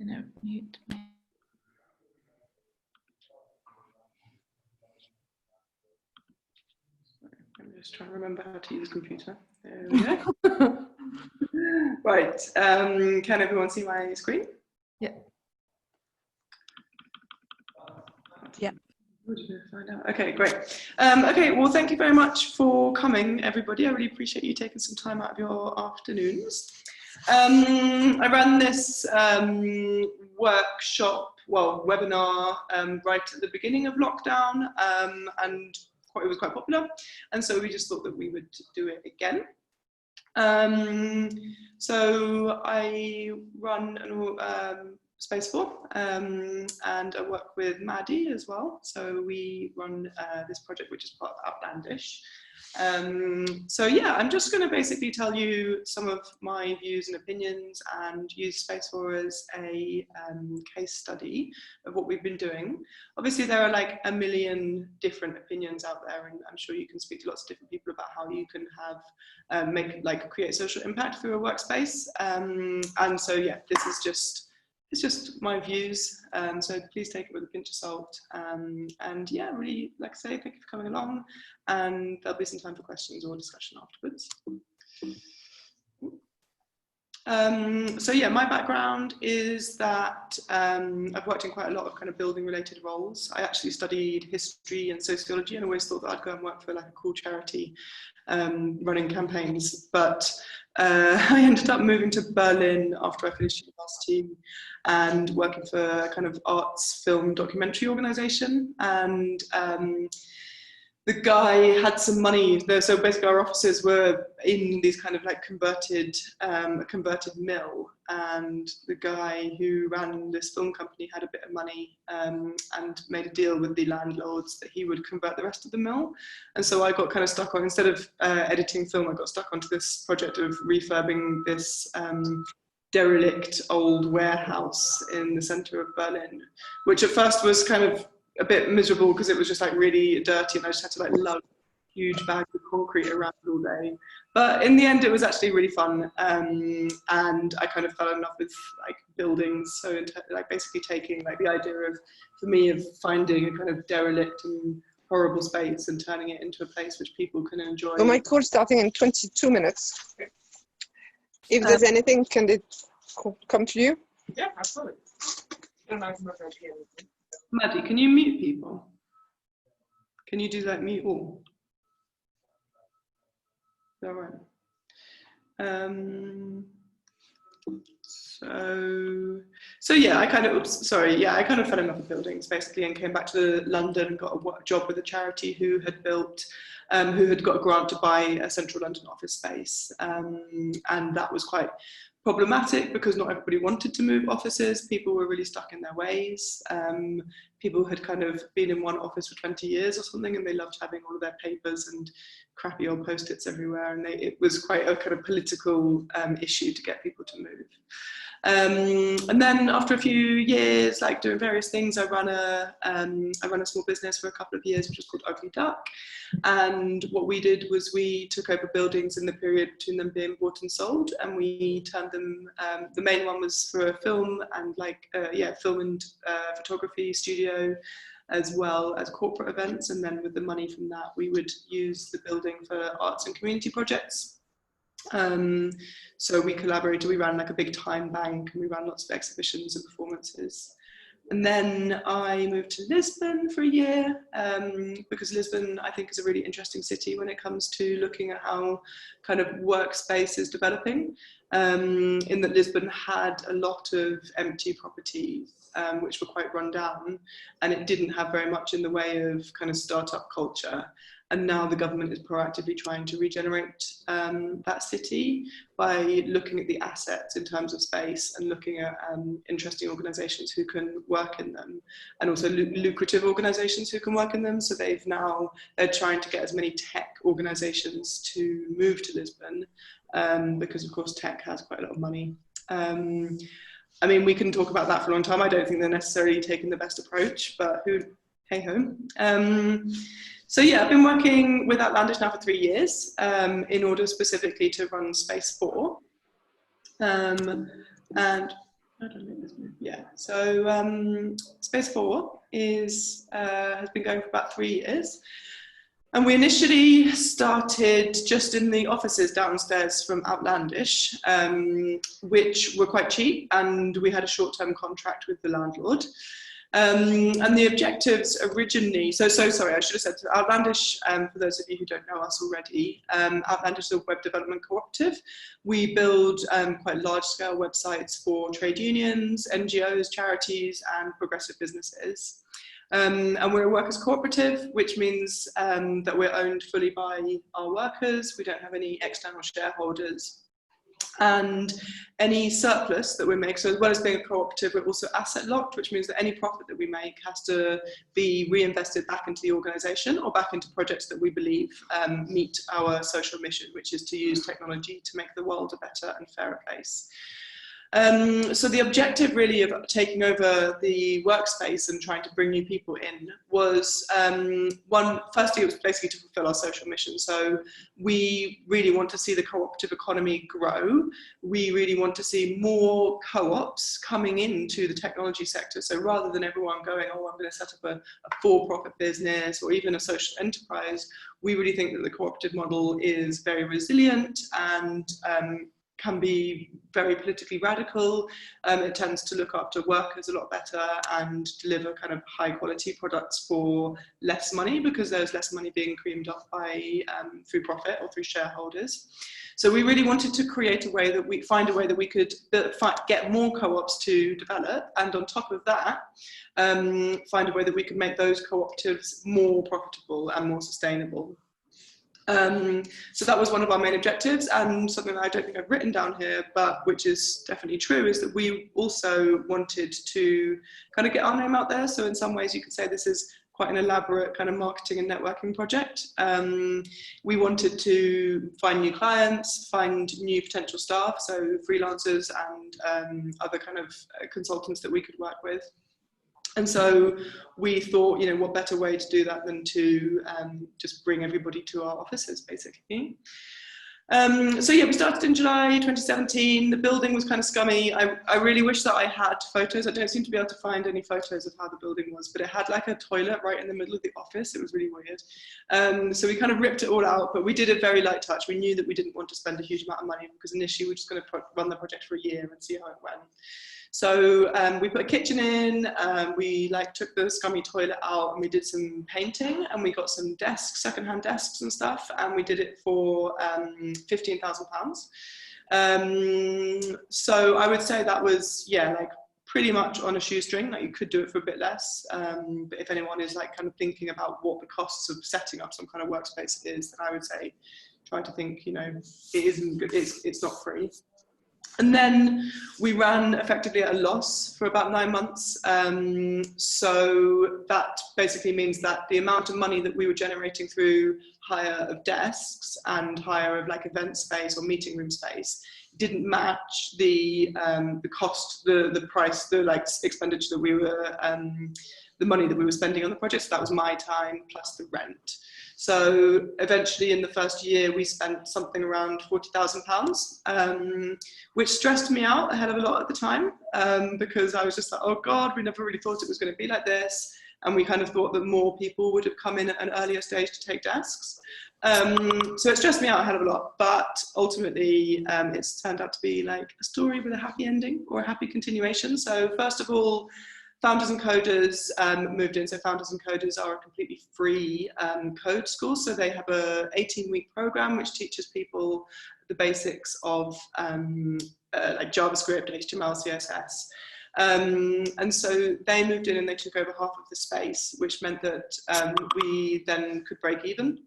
gonna mute me. I'm just trying to remember how to use a computer. There we go. Right, can everyone see my screen? Yeah. Yeah. Find out. Okay, great. Okay, well, thank you very much for coming, everybody. I really appreciate you taking some time out of your afternoons. I ran this workshop, well, webinar right at the beginning of lockdown, and it was quite popular, and so we just thought that we would do it again. So I run Space4, and I work with Maddie as well. So we run this project, which is part of Outlandish. So yeah, I'm just going to basically tell you some of my views and opinions and use Space4 as a case study of what we've been doing. Obviously, there are like a million different opinions out there, and I'm sure you can speak to lots of different people about how you can have create social impact through a workspace. And so yeah, this is just my views, so please take it with a pinch of salt, and yeah, really, like I say, thank you for coming along, and there'll be some time for questions or discussion afterwards. So yeah, my background is that I've worked in quite a lot of kind of building related roles. I actually studied history and sociology and always thought that I'd go and work for like a cool charity running campaigns, but I ended up moving to Berlin after I finished university and working for a kind of arts film documentary organisation, and the guy had some money there, so basically our offices were in these kind of like converted mill, and the guy who ran this film company had a bit of money and made a deal with the landlords that he would convert the rest of the mill. And so I got kind of stuck on, instead of editing film, I got stuck onto this project of refurbing this derelict old warehouse in the centre of Berlin, which at first was kind of a bit miserable because it was just like really dirty, and I just had to like lug huge bags of concrete around all day. But in the end, it was actually really fun, and I kind of fell in love with like buildings. So like basically taking like the idea of, for me, of finding a kind of derelict and horrible space and turning it into a place which people can enjoy. So my course starting in 22 minutes. If there's anything, can it come to you? Yeah, absolutely. Maddie, can you mute people? Can you do like mute all? All right. So yeah, I kind of fell in love with buildings basically, and came back to London and got a job with a charity who had got a grant to buy a central London office space, and that was quite problematic because not everybody wanted to move offices. People were really stuck in their ways. People had kind of been in one office for 20 years or something, and they loved having all of their papers and crappy old post-its everywhere, and it was quite a kind of political issue to get people to move. And then after a few years, like doing various things, I ran a small business for a couple of years, which was called Ugly Duck. And what we did was we took over buildings in the period between them being bought and sold, and we turned them. The main one was for a film and film and photography studio, as well as corporate events. And then with the money from that, we would use the building for arts and community projects. So we collaborated, we ran like a big time bank, and we ran lots of exhibitions and performances. And then I moved to Lisbon for a year, because Lisbon, I think, is a really interesting city when it comes to looking at how kind of workspace is developing, in that Lisbon had a lot of empty properties, which were quite run down, and it didn't have very much in the way of kind of startup culture. And now the government is proactively trying to regenerate that city by looking at the assets in terms of space and looking at interesting organisations who can work in them, and also lucrative organisations who can work in them. So they're trying to get as many tech organisations to move to Lisbon, because of course tech has quite a lot of money. I mean, we can talk about that for a long time. I don't think they're necessarily taking the best approach, but hey ho. So yeah, I've been working with Outlandish now for 3 years, in order specifically to run Space4. And Yeah, so Space 4 is has been going for about 3 years. And we initially started just in the offices downstairs from Outlandish, which were quite cheap, and we had a short-term contract with the landlord. And the objectives originally, sorry, I should have said Outlandish, for those of you who don't know us already, Outlandish is a web development cooperative. We build quite large-scale websites for trade unions, NGOs, charities, and progressive businesses. And we're a workers' cooperative, which means that we're owned fully by our workers. We don't have any external shareholders. And any surplus that we make, so as well as being a cooperative, we're also asset locked, which means that any profit that we make has to be reinvested back into the organisation or back into projects that we believe meet our social mission, which is to use technology to make the world a better and fairer place. So the objective really of taking over the workspace and trying to bring new people in was, firstly, it was basically to fulfill our social mission. So we really want to see the cooperative economy grow. We really want to see more co-ops coming into the technology sector. So rather than everyone going, oh, I'm going to set up a for-profit business or even a social enterprise, we really think that the cooperative model is very resilient and can be very politically radical. It tends to look after workers a lot better and deliver kind of high quality products for less money, because there's less money being creamed up by through profit or through shareholders. So we really wanted to create a way that we find a way that we could get more co-ops to develop, and on top of that, find a way that we could make those cooperatives more profitable and more sustainable. So that was one of our main objectives, and something that I don't think I've written down here, but which is definitely true, is that we also wanted to kind of get our name out there. So in some ways you could say this is quite an elaborate kind of marketing and networking project. We wanted to find new clients, find new potential staff, so freelancers and other kind of consultants that we could work with. And so we thought, you know, what better way to do that than to just bring everybody to our offices, basically. So yeah, we started in July 2017. The building was kind of scummy. I really wish that I had photos. I don't seem to be able to find any photos of how the building was, but it had like a toilet right in the middle of the office. It was really weird. So we kind of ripped it all out, but we did a very light touch. We knew that we didn't want to spend a huge amount of money, because initially we were just going to run the project for a year and see how it went. So we put a kitchen in, we took the scummy toilet out, and we did some painting, and we got some desks, secondhand desks and stuff, and we did it for £15,000. So I would say that was, yeah, like pretty much on a shoestring. Like you could do it for a bit less, but if anyone is like kind of thinking about what the costs of setting up some kind of workspace is, then I would say try to think, you know, it's not free. And then we ran effectively at a loss for about 9 months. So that basically means that the amount of money that we were generating through hire of desks and hire of like event space or meeting room space didn't match the cost, the price, the like expenditure that we were, the money that we were spending on the project. So that was my time plus the rent. So eventually in the first year, we spent something around £40,000, which stressed me out a hell of a lot at the time, because I was just like, oh God, we never really thought it was going to be like this. And we kind of thought that more people would have come in at an earlier stage to take desks. So it stressed me out a hell of a lot, but ultimately it's turned out to be like a story with a happy ending or a happy continuation. So first of all, Founders and Coders moved in. So Founders and Coders are a completely free code school. So they have a 18-week program which teaches people the basics of like JavaScript, HTML, CSS. And so they moved in and they took over half of the space, which meant that we then could break even.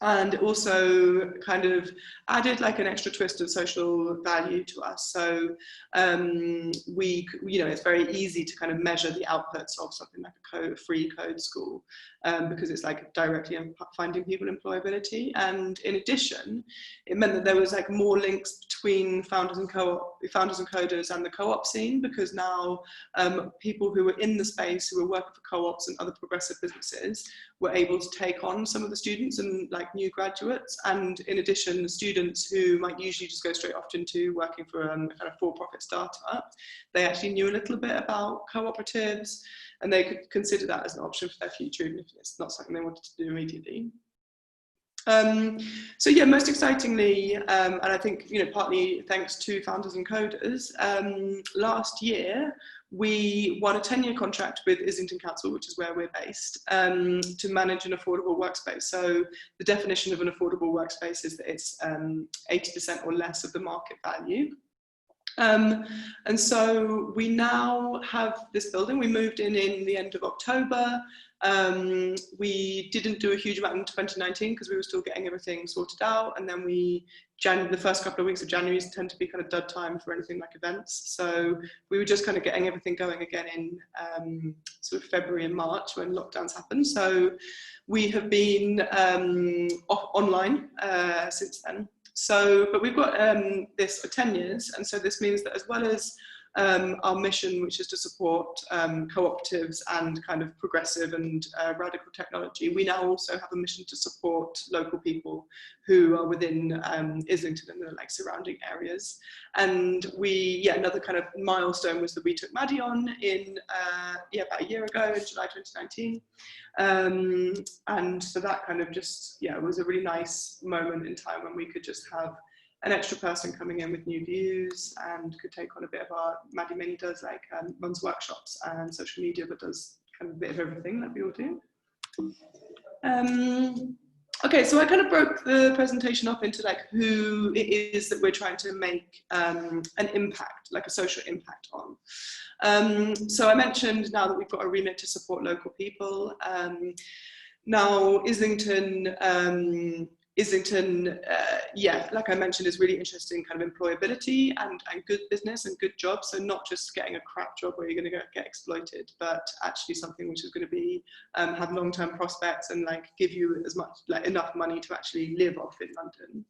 And also kind of added like an extra twist of social value to us. So we, you know, it's very easy to kind of measure the outputs of something like a free code school, because it's like directly finding people employability. And in addition, it meant that there was like more links between founders and coders and the co-op scene, because now people who were in the space, who were working for co-ops and other progressive businesses, were able to take on some of the students and like new graduates, and in addition, the students who might usually just go straight off into working for a kind of for-profit startup, they actually knew a little bit about cooperatives, and they could consider that as an option for their future, even if it's not something they wanted to do immediately. So yeah, most excitingly, and I think, you know, partly thanks to founders and coders, last year we won a 10-year contract with Islington Council, which is where we're based, to manage an affordable workspace. So the definition of an affordable workspace is that it's 80% or less of the market value. And so we now have this building. We moved in the end of October. We didn't do a huge amount in 2019 because we were still getting everything sorted out, and then the first couple of weeks of January tend to be kind of dud time for anything like events, so we were just kind of getting everything going again in sort of February and March when lockdowns happened. So we have been online since then. So, but we've got this for 10 years, and so this means that as well as our mission, which is to support cooperatives and kind of progressive and radical technology, we now also have a mission to support local people who are within Islington and the like surrounding areas. And another kind of milestone was that we took Maddie on in about a year ago in July 2019. And so that kind of just, was a really nice moment in time when we could just have an extra person coming in with new views and could take on a bit of our, Maddie mainly does like runs workshops and social media, but does kind of a bit of everything that we all do. Okay, so I kind of broke the presentation up into like who it is that we're trying to make an impact, like a social impact on. So I mentioned now that we've got a remit to support local people. Now Islington, like I mentioned, is really interested in kind of employability and good business and good jobs. So not just getting a crap job where you're going to get exploited, but actually something which is going to be have long-term prospects and like give you as much, like enough money to actually live off in London.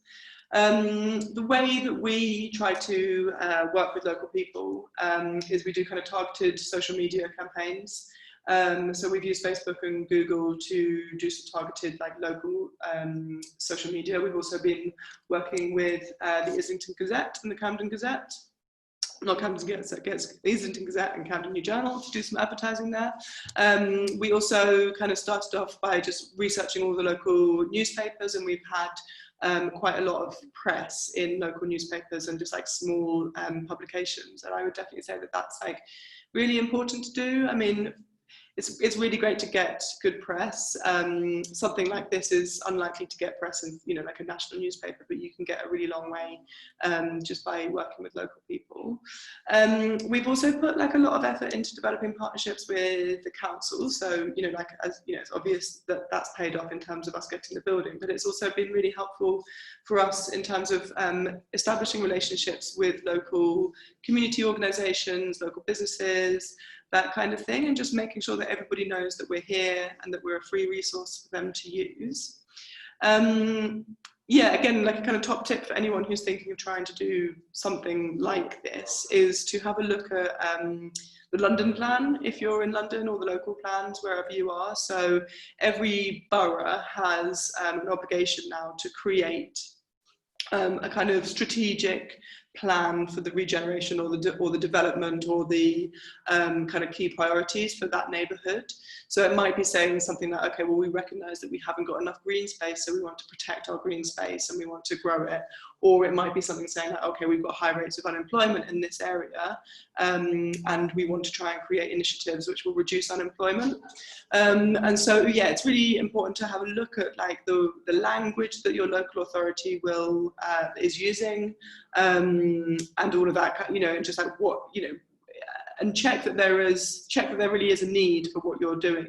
The way that we try to work with local people is we do kind of targeted social media campaigns. So we've used Facebook and Google to do some targeted like local social media. We've also been working with the Islington Gazette and the Camden Gazette. Not Camden Gazette, the Islington Gazette and Camden New Journal to do some advertising there. We also kind of started off by just researching all the local newspapers, and we've had quite a lot of press in local newspapers and just like small publications. And I would definitely say that that's like really important to do. I mean, it's really great to get good press. Something like this is unlikely to get press in, like a national newspaper, but you can get a really long way just by working with local people. We've also put like a lot of effort into developing partnerships with the council. So, it's obvious that that's paid off in terms of us getting the building, but it's also been really helpful for us in terms of establishing relationships with local community organisations, local businesses, that kind of thing, and just making sure that everybody knows that we're here and that we're a free resource for them to use. Again, like a kind of top tip for anyone who's thinking of trying to do something like this is to have a look at the London plan, if you're in London, or the local plans, wherever you are. So every borough has an obligation now to create a kind of strategic plan for the regeneration or the development or the kind of key priorities for that neighbourhood. So it might be saying something like, okay, well, we recognise that we haven't got enough green space, so we want to protect our green space and we want to grow it. Or it might be something saying like, okay, we've got high rates of unemployment in this area, and we want to try and create initiatives which will reduce unemployment. And so, it's really important to have a look at like the language that your local authority is using, and all of that, and just like what, and check that there really is a need for what you're doing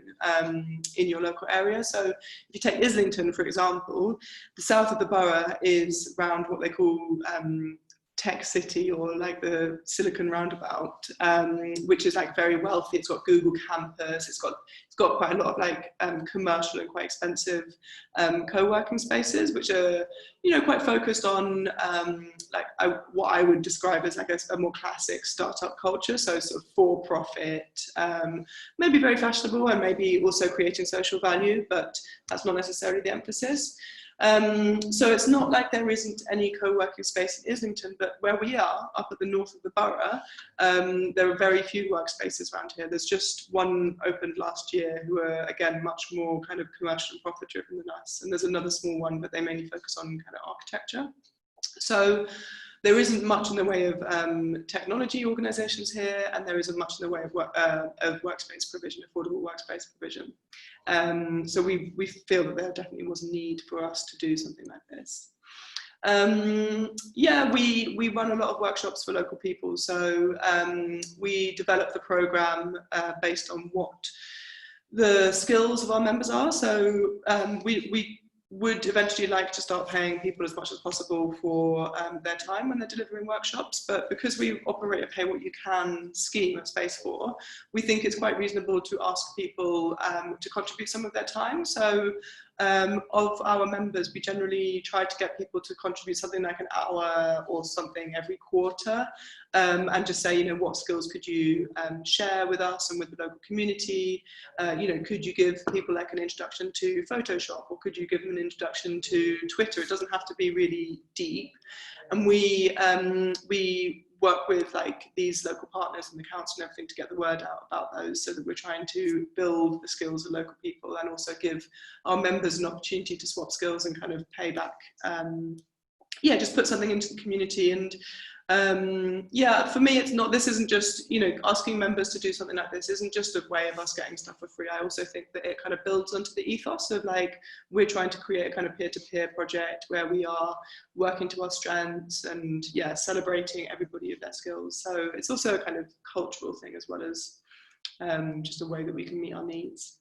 in your local area. So if you take Islington, for example, the south of the borough is around what they call tech city, or like the Silicon Roundabout, which is like very wealthy. It's got Google campus. It's got quite a lot of like commercial and quite expensive co-working spaces, which are, you know, quite focused on what I would describe as like a more classic startup culture. So sort of for profit, maybe very fashionable, and maybe also creating social value, but that's not necessarily the emphasis. So it's not like there isn't any co-working space in Islington, but where we are, up at the north of the borough, there are very few workspaces around here. There's just one opened last year, who are, again, much more kind of commercial and profit driven than us. And there's another small one, but they mainly focus on kind of architecture. So there isn't much in the way of technology organisations here, and there isn't much in the way of workspace provision, affordable workspace provision. So we feel that there definitely was a need for us to do something like this. Yeah, we run a lot of workshops for local people. So we develop the programme based on what the skills of our members are. So we would eventually like to start paying people as much as possible for their time when they're delivering workshops, but because we operate a pay what you can scheme at Space 4, we think it's quite reasonable to ask people to contribute some of their time. So of our members, we generally try to get people to contribute something like an hour or something every quarter, and just say, you know, what skills could you share with us and with the local community? You know, could you give people like an introduction to Photoshop, or could you give them an introduction to Twitter? It doesn't have to be really deep. And we work with like these local partners and the council and everything to get the word out about those, so that we're trying to build the skills of local people and also give our members an opportunity to swap skills and kind of pay back, yeah, just put something into the community. And yeah, for me, this isn't just, you know, asking members to do something like this isn't just a way of us getting stuff for free. I also think that it kind of builds onto the ethos of like, we're trying to create a kind of peer-to-peer project where we are working to our strengths and, yeah, celebrating everybody of their skills. So it's also a kind of cultural thing as well as just a way that we can meet our needs.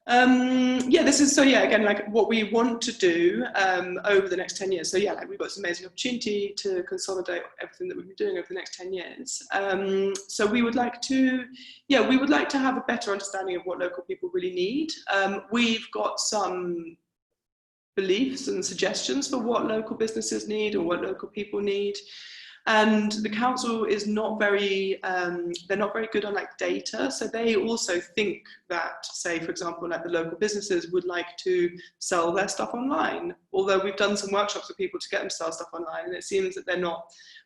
Yeah, this is, so yeah, again, like what we want to do over the next 10 years. So yeah, like we've got this amazing opportunity to consolidate everything that we've been doing over the next 10 years. So we would like to, yeah, we would like to have a better understanding of what local people really need. We've got some beliefs and suggestions for what local businesses need or what local people need. And the council is not very, they're not very good on like data. So they also think that, say, for example, like the local businesses would like to sell their stuff online. Although we've done some workshops with people to get them to sell stuff online, and it seems that they're not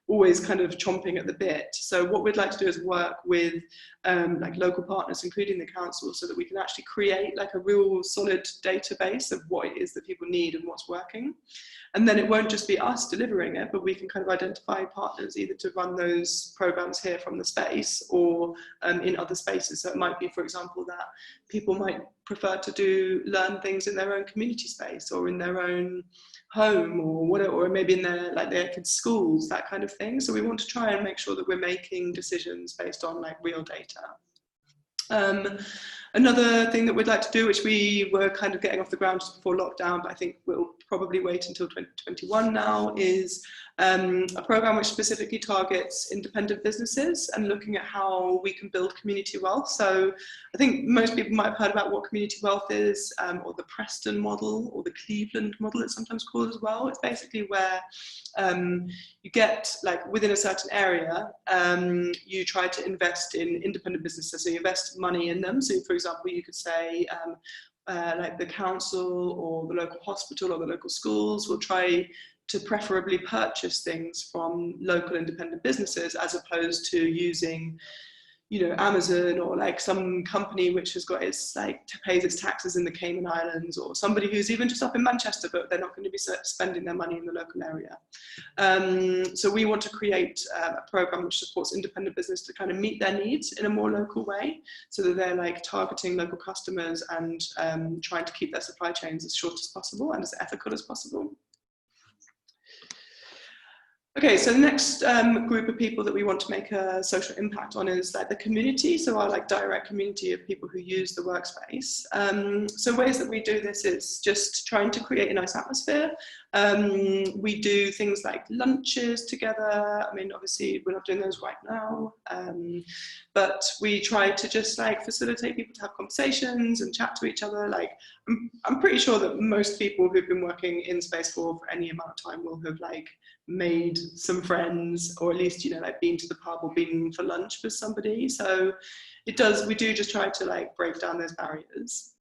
always kind of chomping at the bit. So what we'd like to do is work with like local partners, including the council, so that we can actually create like a real solid database of what it is that people need and what's working. And then it won't just be us delivering it, but we can kind of identify partners either to run those programs here from the space or in other spaces. So it might be, for example, that people might prefer to learn things in their own community space or in their own home or whatever, or maybe in their kids' schools, that kind of thing. So we want to try and make sure that we're making decisions based on like real data. Another thing that we'd like to do, which we were kind of getting off the ground just before lockdown, but I think we'll probably wait until 2021 now, is a program which specifically targets independent businesses and looking at how we can build community wealth. So I think most people might have heard about what community wealth is, or the Preston model, or the Cleveland model, it's sometimes called as well. It's basically where you get, like, within a certain area, you try to invest in independent businesses. So you invest money in them. So for example, you could say, like the council or the local hospital or the local schools will try to preferably purchase things from local independent businesses as opposed to using, you know, Amazon or like some company which has got its, like, pays its taxes in the Cayman Islands, or somebody who's even just up in Manchester, but they're not going to be spending their money in the local area. So we want to create a program which supports independent business to kind of meet their needs in a more local way, so that they're like targeting local customers and trying to keep their supply chains as short as possible and as ethical as possible. Okay, so the next group of people that we want to make a social impact on is like the community, so our like direct community of people who use the workspace. So ways that we do this is just trying to create a nice atmosphere. We do things like lunches together. I mean, obviously we're not doing those right now, but we try to just like facilitate people to have conversations and chat to each other. Like, I'm pretty sure that most people who've been working in Space for any amount of time will have like made some friends, or at least, you know, like been to the pub or been for lunch with somebody. So we do just try to like break down those barriers.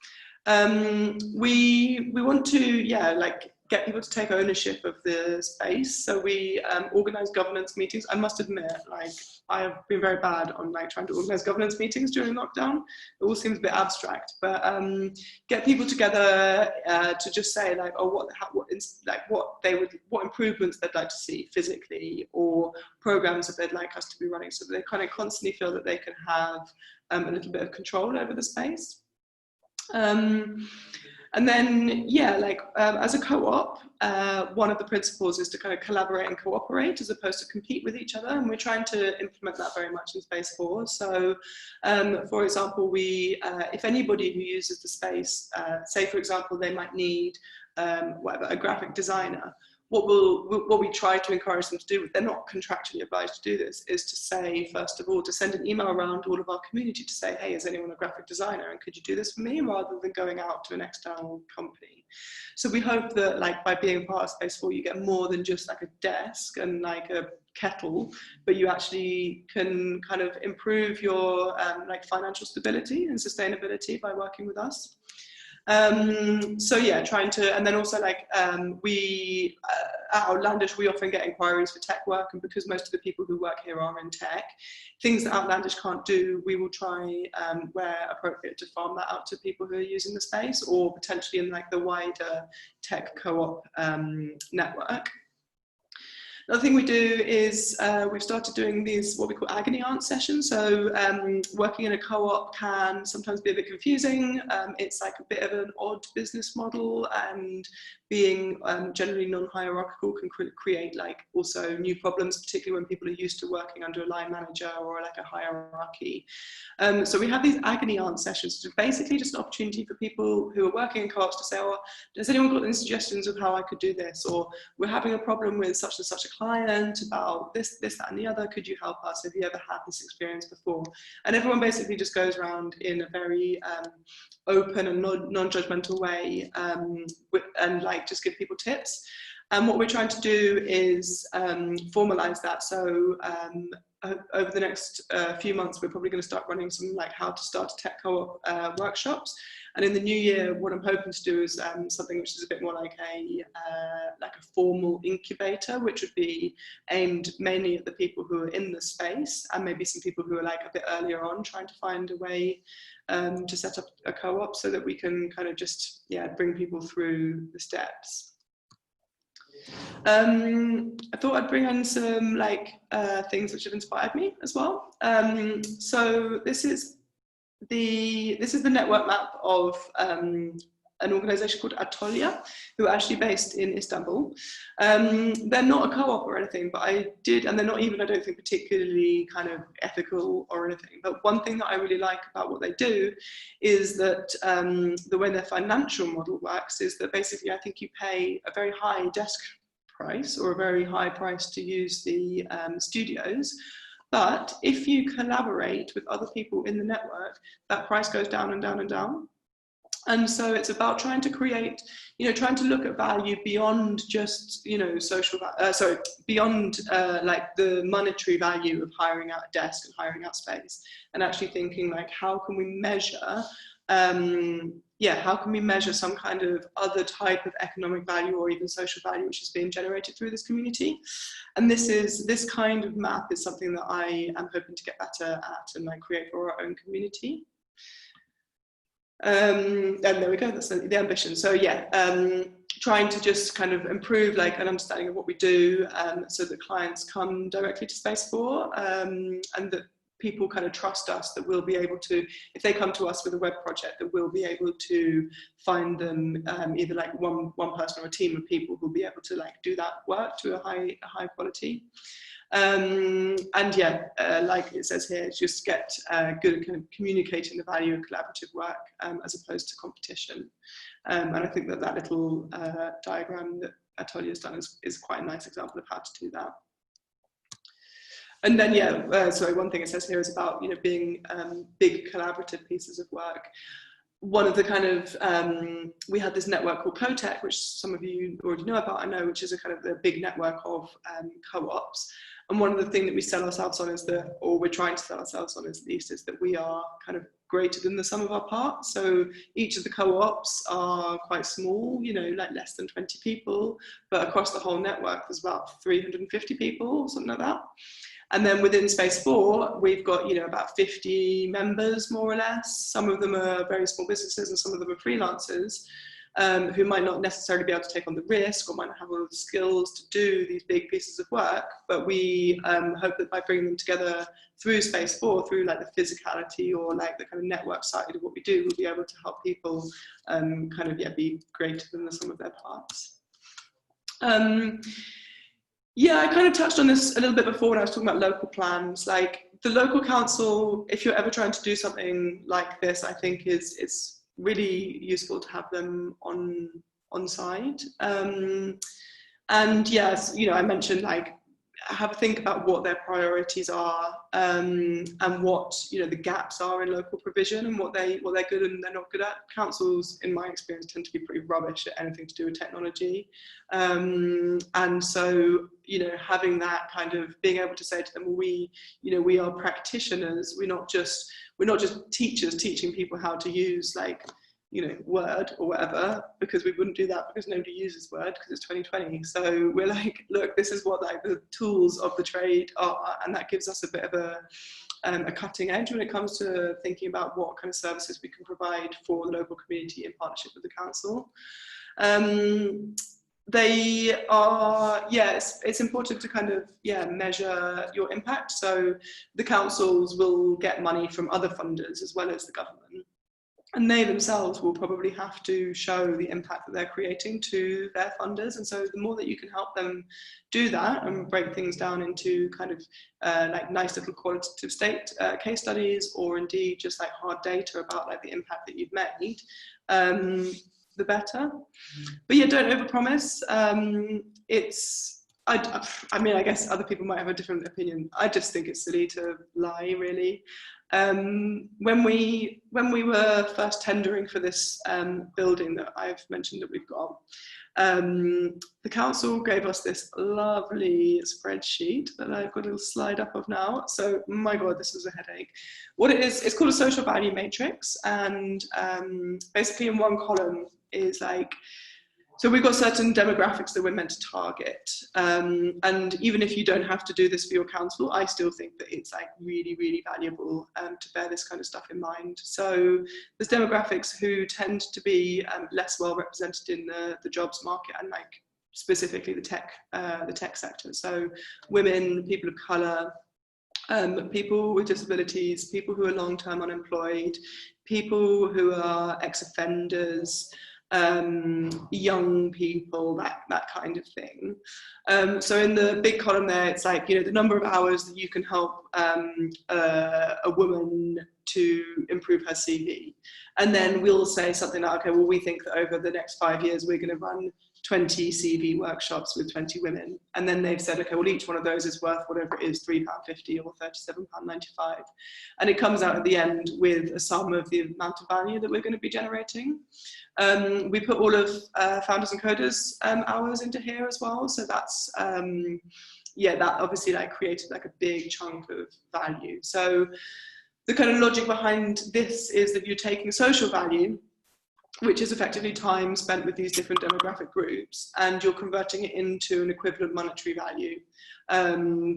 We want to, yeah, like get people to take ownership of the space. So we organize governance meetings. I must admit, like, I have been very bad on like trying to organize governance meetings during lockdown. It all seems a bit abstract, but get people together to just say like, oh, what improvements they'd like to see physically, or programs that they'd like us to be running, so that they kind of constantly feel that they can have a little bit of control over the space. And then, yeah, like as a co-op, one of the principles is to kind of collaborate and cooperate as opposed to compete with each other. And we're trying to implement that very much in Space 4. So, for example, if anybody who uses the space, say, for example, they might need a graphic designer, what we try to encourage them to do, they're not contractually obliged to do this, is to say, first of all, to send an email around all of our community to say, hey, is anyone a graphic designer, and could you do this for me, rather than going out to an external company. So we hope that like by being part of Space 4, you get more than just like a desk and like a kettle, but you actually can kind of improve your like financial stability and sustainability by working with us. So yeah, trying to, and then also like we at Outlandish, we often get inquiries for tech work, and because most of the people who work here are in tech, things that Outlandish can't do, we will try where appropriate to farm that out to people who are using the space, or potentially in like the wider tech co-op network. Another thing we do is we've started doing these, what we call Agony Art Sessions. So working in a co-op can sometimes be a bit confusing. It's like a bit of an odd business model, and being generally non-hierarchical can create like also new problems, particularly when people are used to working under a line manager or like a hierarchy. So we have these Agony Art Sessions, which is basically just an opportunity for people who are working in co-ops to say, oh, has anyone got any suggestions of how I could do this? Or we're having a problem with such and such a client about this, that and the other, could you help us? Have you ever had this experience before? And everyone basically just goes around in a very open and non-judgmental way, and like just give people tips. And what we're trying to do is formalize that. So over the next few months, we're probably going to start running some like how to start a tech co-op workshops. And in the new year, what I'm hoping to do is something which is a bit more like a formal incubator, which would be aimed mainly at the people who are in the space, and maybe some people who are like a bit earlier on trying to find a way to set up a co-op, so that we can kind of just, yeah, bring people through the steps. I thought I'd bring in some like things which have inspired me as well. So this is the network map of an organization called Atölye, who are actually based in Istanbul. They're not a co-op or anything, but and they're not even, I don't think, particularly kind of ethical or anything. But one thing that I really like about what they do is that the way their financial model works is that basically I think you pay a very high desk price, or a very high price to use the studios. But if you collaborate with other people in the network, that price goes down and down and down. And so it's about trying to create, trying to look at value beyond just, beyond like the monetary value of hiring out a desk and hiring out space, and actually thinking like, how can we measure, how can we measure some kind of other type of economic value or even social value which is being generated through this community? And this kind of map is something that I am hoping to get better at and like create for our own community. And there we go, that's the ambition. So yeah, trying to just kind of improve like an understanding of what we do, so that clients come directly to Space 4, and that people kind of trust us that we'll be able to, if they come to us with a web project, that we'll be able to find them either like one person or a team of people who'll be able to like do that work to a high quality. And yeah, like it says here, just get good at kind of communicating the value of collaborative work as opposed to competition. And I think that little diagram that Atoli has done is quite a nice example of how to do that. And then, yeah, sorry, one thing it says here is about, you know, being big collaborative pieces of work. One of the kind of, we had this network called CoTech, which some of you already know about, I know, which is a kind of a big network of co-ops. And one of the things that we sell ourselves on is that, or we're trying to sell ourselves on at least, is that we are kind of greater than the sum of our parts. So each of the co-ops are quite small, you know, like less than 20 people, but across the whole network, there's about 350 people, something like that. And then within Space 4, we've got, you know, about 50 members, more or less. Some of them are very small businesses and some of them are freelancers who might not necessarily be able to take on the risk or might not have all of the skills to do these big pieces of work. But we hope that by bringing them together through Space 4, through like the physicality or like the kind of network side of what we do, we'll be able to help people kind of, yeah, be greater than the sum of their parts. Yeah, I kind of touched on this a little bit before when I was talking about local plans. Like the local council, if you're ever trying to do something like this, I think it's really useful to have them on site. And yes, you know, I mentioned like have a think about what their priorities are and what, you know, the gaps are in local provision and what they're good and they're not good at. Councils, in my experience, tend to be pretty rubbish at anything to do with technology. And so, you know, having that kind of being able to say to them, well, we are practitioners. We're not just teachers teaching people how to use like, you know, Word or whatever, because we wouldn't do that because nobody uses Word because it's 2020. So we're like, look, this is what like the tools of the trade are, and that gives us a bit of a cutting edge when it comes to thinking about what kind of services we can provide for the local community in partnership with the council. They are, it's important to kind of, measure your impact. So the councils will get money from other funders as well as the government. And they themselves will probably have to show the impact that they're creating to their funders. And so the more that you can help them do that and break things down into kind of like nice little qualitative case studies, or indeed just like hard data about like the impact that you've made, the better. But yeah, don't overpromise. I mean, I guess other people might have a different opinion. I just think it's silly to lie, really. When we were first tendering for this building that I've mentioned that we've got, the council gave us this lovely spreadsheet that I've got a little slide up of now. So, my God, this was a headache. What it is, it's called a social value matrix, and basically in one column is like, so we've got certain demographics that we're meant to target. And even if you don't have to do this for your council, I still think that it's like really, really valuable to bear this kind of stuff in mind. So there's demographics who tend to be less well represented in the jobs market, and like specifically the tech sector. So women, people of colour, people with disabilities, people who are long-term unemployed, people who are ex-offenders, young people, that kind of thing. So in the big column there, it's like, you know, the number of hours that you can help a woman to improve her CV. And then we'll say something like, okay, well, we think that over the next 5 years, we're going to run 20 CV workshops with 20 women. And then they've said, okay, well, each one of those is worth whatever it is, £3.50 or £37.95. And it comes out at the end with a sum of the amount of value that we're going to be generating. We put all of founders and coders hours into here as well. So that's, that obviously like created like a big chunk of value. So the kind of logic behind this is that you're taking social value, which is effectively time spent with these different demographic groups, and you're converting it into an equivalent monetary value,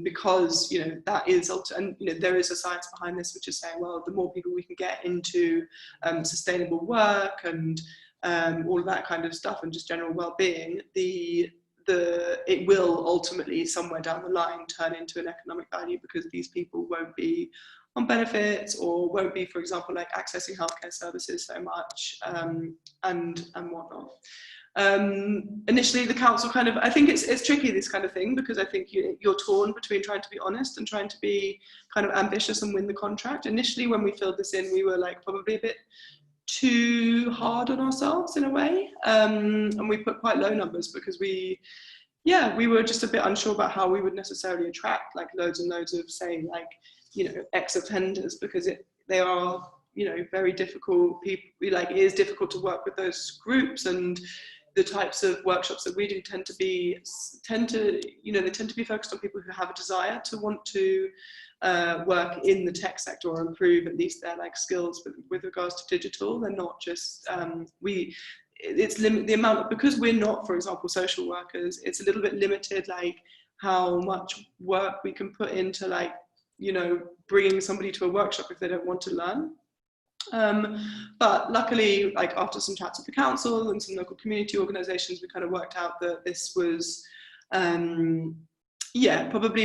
because, you know, that is, and, you know, there is a science behind this, which is saying, well, the more people we can get into sustainable work and all of that kind of stuff, and just general well-being, it will ultimately somewhere down the line turn into an economic value, because these people won't be on benefits, or won't be, for example, like accessing healthcare services so much, and whatnot. Initially the council kind of, I think it's tricky, this kind of thing, because I think you're torn between trying to be honest and trying to be kind of ambitious and win the contract. Initially when we filled this in, we were like probably a bit too hard on ourselves in a way, and we put quite low numbers because we were just a bit unsure about how we would necessarily attract like loads and loads of, say, like, you know, ex-offenders, because they are, you know, very difficult people. Like, it is difficult to work with those groups, and the types of workshops that we do tend to be focused on people who have a desire to want to work in the tech sector or improve at least their like skills with regards to digital. They're not just the amount of, because we're not, for example, social workers, it's a little bit limited, like how much work we can put into, like, you know, bringing somebody to a workshop if they don't want to learn. But luckily, like after some chats with the council and some local community organisations, we kind of worked out that this was probably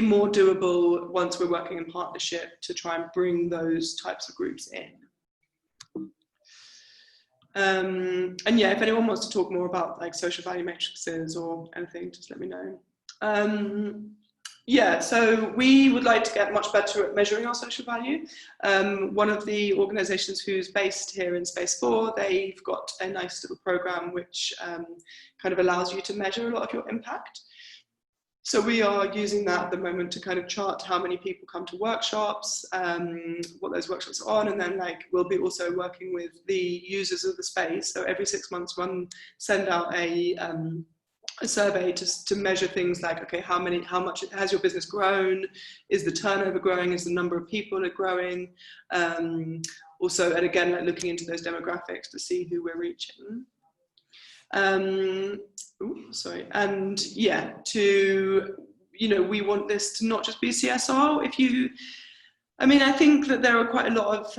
more doable once we're working in partnership to try and bring those types of groups in. And yeah, if anyone wants to talk more about like social value matrices or anything, just let me know. Yeah, so we would like to get much better at measuring our social value. One of the organisations who's based here in Space 4, they've got a nice little programme which kind of allows you to measure a lot of your impact. So we are using that at the moment to kind of chart how many people come to workshops, what those workshops are on, and then like we'll be also working with the users of the space. So every 6 months, send out a survey to measure things like, okay, how much has your business grown? Is the turnover growing? Is the number of people are growing? Also, and again, like looking into those demographics to see who we're reaching. And yeah, we want this to not just be CSR. I think that there are quite a lot of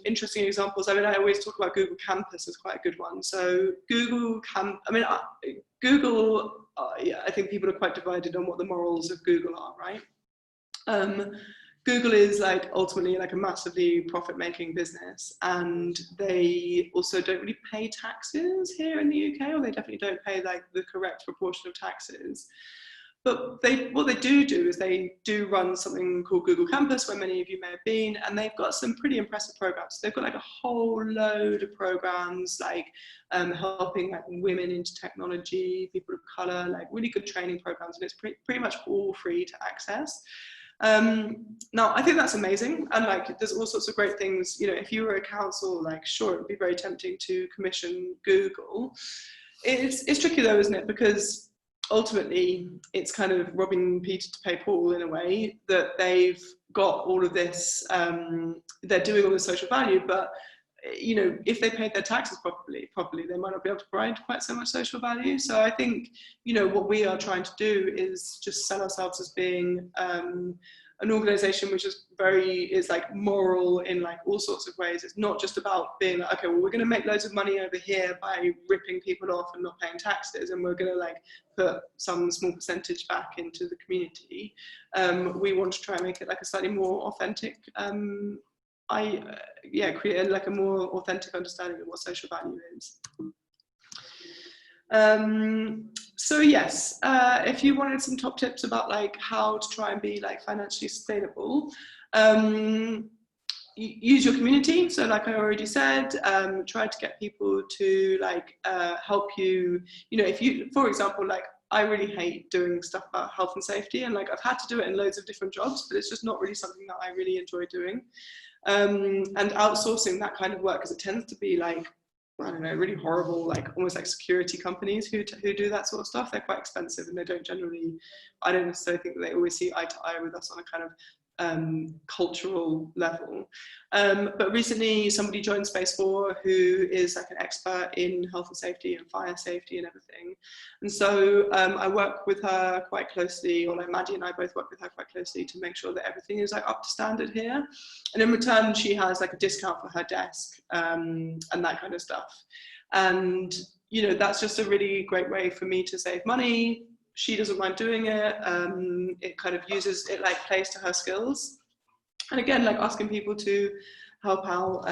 interesting examples. I always talk about Google Campus as quite a good one. So I think people are quite divided on what the morals of Google are, right? Google is like ultimately like a massively profit-making business, and they also don't really pay taxes here in the UK, or they definitely don't pay like the correct proportion of taxes. But what they do is they do run something called Google Campus, where many of you may have been, and they've got some pretty impressive programs. They've got like a whole load of programs, like helping like women into technology, people of colour, like really good training programs, and it's pretty much all free to access. Now, I think that's amazing, and like there's all sorts of great things. You know, if you were a council, like sure, it would be very tempting to commission Google. It's tricky though, isn't it? Because ultimately, it's kind of robbing Peter to pay Paul in a way, that they've got all of this, they're doing all the social value, but you know, if they paid their taxes properly, they might not be able to provide quite so much social value. So I think, you know, what we are trying to do is just sell ourselves as being an organisation which is like moral in like all sorts of ways. It's not just about being like, okay, well, we're going to make loads of money over here by ripping people off and not paying taxes, and we're going to like put some small percentage back into the community. We want to try and make it like a slightly more authentic, create like a more authentic understanding of what social value is. So yes, if you wanted some top tips about like how to try and be like financially sustainable, use your community. So like I already said, try to get people to like help you. You know, if you, for example, like I really hate doing stuff about health and safety, and like I've had to do it in loads of different jobs, but it's just not really something that I really enjoy doing. And outsourcing that kind of work, because it tends to be like, I don't know, really horrible, like almost like security companies who do that sort of stuff. They're quite expensive, and they don't generally, I don't necessarily think that they always see eye to eye with us on a kind of cultural level. But recently somebody joined Space 4 who is like an expert in health and safety and fire safety and everything. And so I work with her quite closely, or like Maddie and I both work with her quite closely to make sure that everything is like up to standard here. And in return, she has like a discount for her desk and that kind of stuff. And, you know, that's just a really great way for me to save money. She doesn't mind doing it. It kind of uses, it like plays to her skills. And again, like asking people to help out,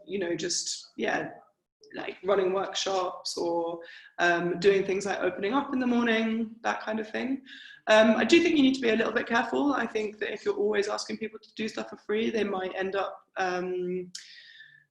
you know, just, yeah, like running workshops or doing things like opening up in the morning, that kind of thing. I do think you need to be a little bit careful. I think that if you're always asking people to do stuff for free, they might end up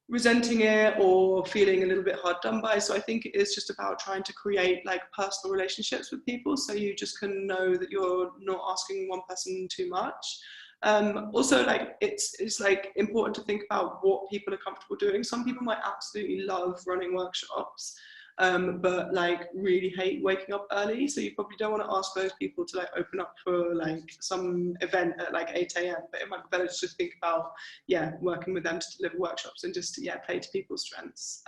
resenting it or feeling a little bit hard done by. So I think it is just about trying to create like personal relationships with people, so you just can know that you're not asking one person too much. Also, like it's like important to think about what people are comfortable doing. Some people might absolutely love running workshops, but like really hate waking up early, so you probably don't want to ask those people to like open up for like some event at like 8 a.m, but it might be better to just think about, yeah, working with them to deliver workshops and just, yeah, play to people's strengths.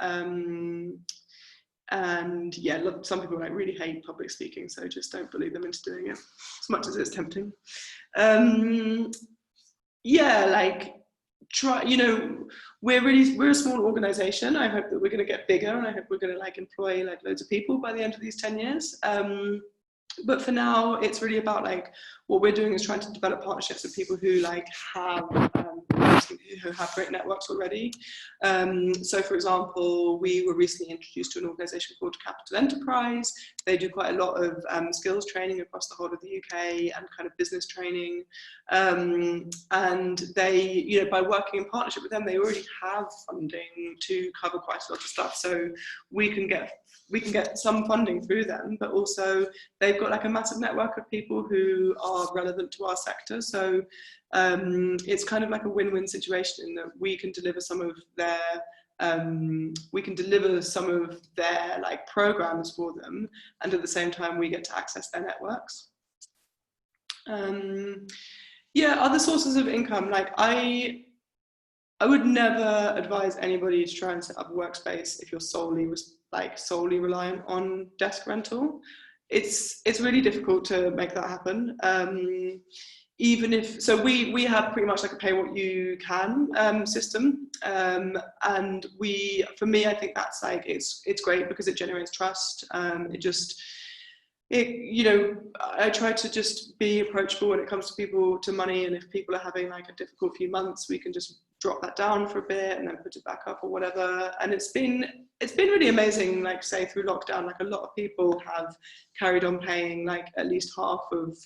And yeah, look, some people like really hate public speaking, so just don't bully them into doing it, as much as it's tempting. Yeah, like try, you know, we're a small organization. I hope that we're going to get bigger, and I hope we're going to like employ like loads of people by the end of these 10 years. But for now, it's really about like what we're doing is trying to develop partnerships with people who like who have great networks already. So for example, we were recently introduced to an organization called Capital Enterprise. They do quite a lot of skills training across the whole of the UK and kind of business training. And they, you know, by working in partnership with them, they already have funding to cover quite a lot of stuff. So we can get some funding through them, but also they've got like a massive network of people who are relevant to our sector. So it's kind of like a win-win situation in that we can deliver some of their like programs for them, and at the same time we get to access their networks. Yeah, other sources of income, like I would never advise anybody to try and set up a workspace if you're solely reliant on desk rental. It's really difficult to make that happen. Even if, so we have pretty much like a pay what you can system, and for me, I think that's like it's great because it generates trust. You know, I try to just be approachable when it comes to people, to money, and if people are having like a difficult few months, we can just drop that down for a bit and then put it back up or whatever. And it's been really amazing, like say through lockdown, like a lot of people have carried on paying like at least half of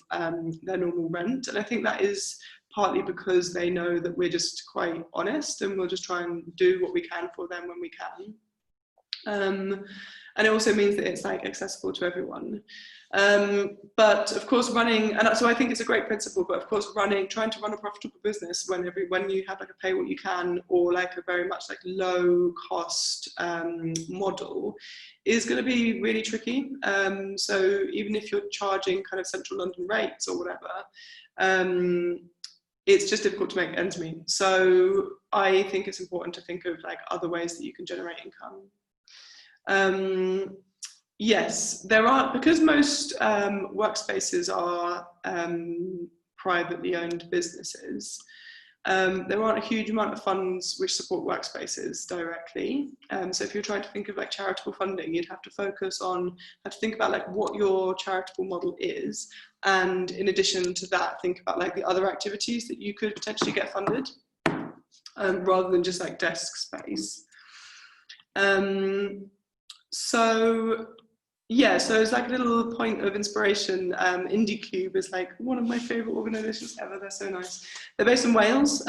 their normal rent. And I think that is partly because they know that we're just quite honest and we'll just try and do what we can for them when we can. And it also means that it's like accessible to everyone. But of course running, and so I think it's a great principle, but of course trying to run a profitable business when you have like a pay what you can or like a very much like low cost model is going to be really tricky. So even if you're charging kind of central London rates or whatever, it's just difficult to make ends meet. So I think it's important to think of like other ways that you can generate income. Yes, there are, because most workspaces are privately owned businesses, there aren't a huge amount of funds which support workspaces directly. So if you're trying to think of like charitable funding, you'd have to think about like what your charitable model is, and in addition to that, think about like the other activities that you could potentially get funded, rather than just like desk space. So yeah, so it's like a little point of inspiration. IndieCube is like one of my favorite organizations ever. They're so nice. They're based in Wales.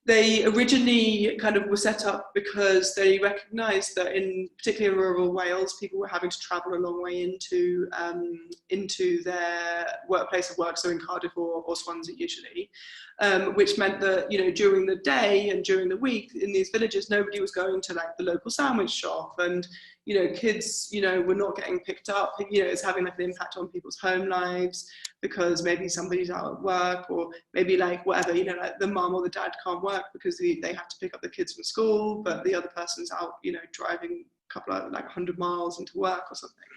They originally kind of were set up because they recognised that in particularly rural Wales, people were having to travel a long way into their workplace of work, so in Cardiff or Swansea usually, which meant that, you know, during the day and during the week in these villages, nobody was going to like the local sandwich shop, and, you know, kids, you know, were not getting picked up. You know, it's having like an impact on people's home lives because maybe somebody's out at work, or maybe like whatever, you know, like the mum or the dad can't work because they have to pick up the kids from school, but the other person's out, you know, driving a couple of like 100 miles into work or something.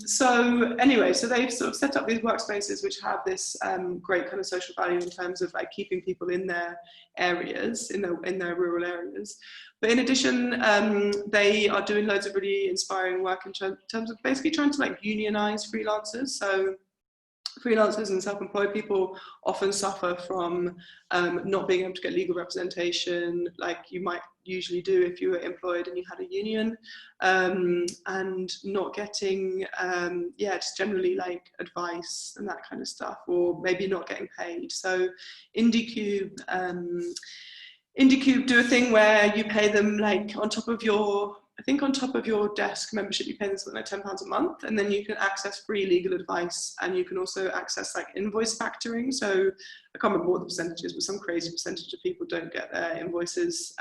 So anyway, so they've sort of set up these workspaces which have this great kind of social value in terms of like keeping people in their areas, in their rural areas. But in addition, they are doing loads of really inspiring work in terms of basically trying to like unionize freelancers. So freelancers and self-employed people often suffer from not being able to get legal representation like you might usually do if you were employed and you had a union, and not getting just generally like advice and that kind of stuff, or maybe not getting paid. So IndieCube do a thing where you pay them like on top of your, I think on top of your desk membership, you pay them something like £10 a month, and then you can access free legal advice, and you can also access like invoice factoring. So I can't remember what the percentages, but some crazy percentage of people don't get their invoices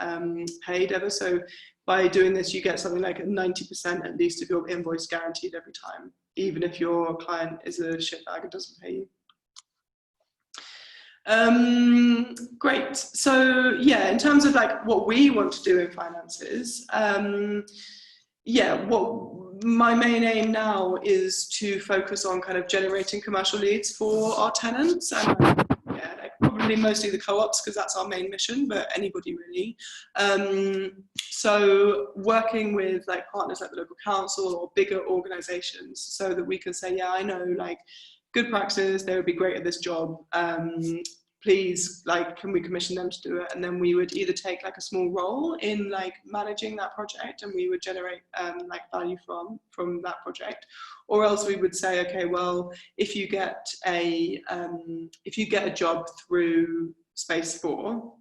paid ever. So by doing this, you get something like 90% at least of your invoice guaranteed every time, even if your client is a shitbag and doesn't pay you. Great. So yeah, in terms of like what we want to do in finances, what my main aim now is to focus on kind of generating commercial leads for our tenants, and like probably mostly the co-ops, because that's our main mission, but anybody really. So working with like partners like the local council or bigger organizations, so that we can say, yeah, I know like good practices, they would be great at this job. Please, like, can we commission them to do it? And then we would either take like a small role in like managing that project, and we would generate like value from that project, or else we would say, okay, well, if you get a job through Space 4,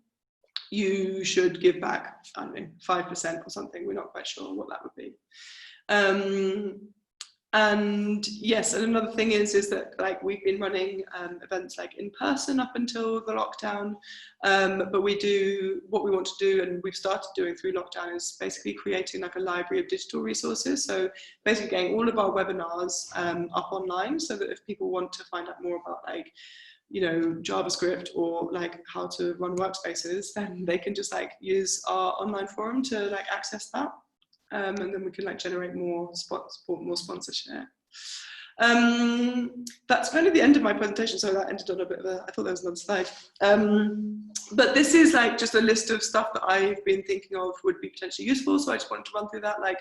you should give back, I don't know, 5% or something. We're not quite sure what that would be. And yes, and another thing is that like we've been running events like in person up until the lockdown, but what we want to do, and we've started doing through lockdown, is basically creating like a library of digital resources. So basically getting all of our webinars up online, so that if people want to find out more about like, you know, JavaScript or like how to run workspaces, then they can just like use our online forum to like access that. And then we can like generate more sponsorship. That's kind of the end of my presentation. So that ended on a bit of a, I thought there was another slide. But this is like just a list of stuff that I've been thinking of would be potentially useful. So I just wanted to run through that. Like,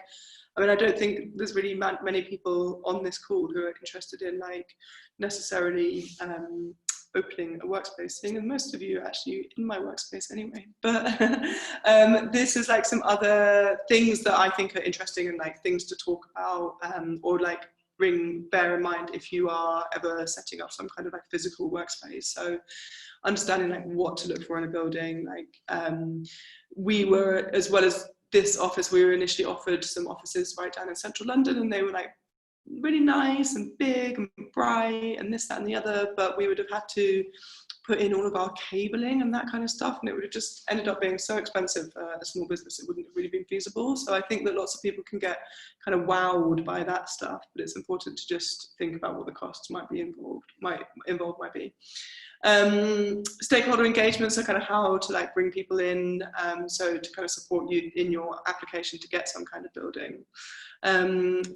I mean, I don't think there's really many people on this call who are interested in like necessarily opening a workspace, seeing as most of you are actually in my workspace anyway. But this is like some other things that I think are interesting and like things to talk about, or like bear in mind if you are ever setting up some kind of like physical workspace. So understanding like what to look for in a building. Like we were, as well as this office, we were initially offered some offices right down in central London, and they were like really nice and big and bright and this, that and the other, but we would have had to put in all of our cabling and that kind of stuff, and it would have just ended up being so expensive for a small business, it wouldn't have really been feasible. So I think that lots of people can get kind of wowed by that stuff, but it's important to just think about what the costs might be might be. Stakeholder engagement, so kind of how to like bring people in, so to kind of support you in your application to get some kind of building.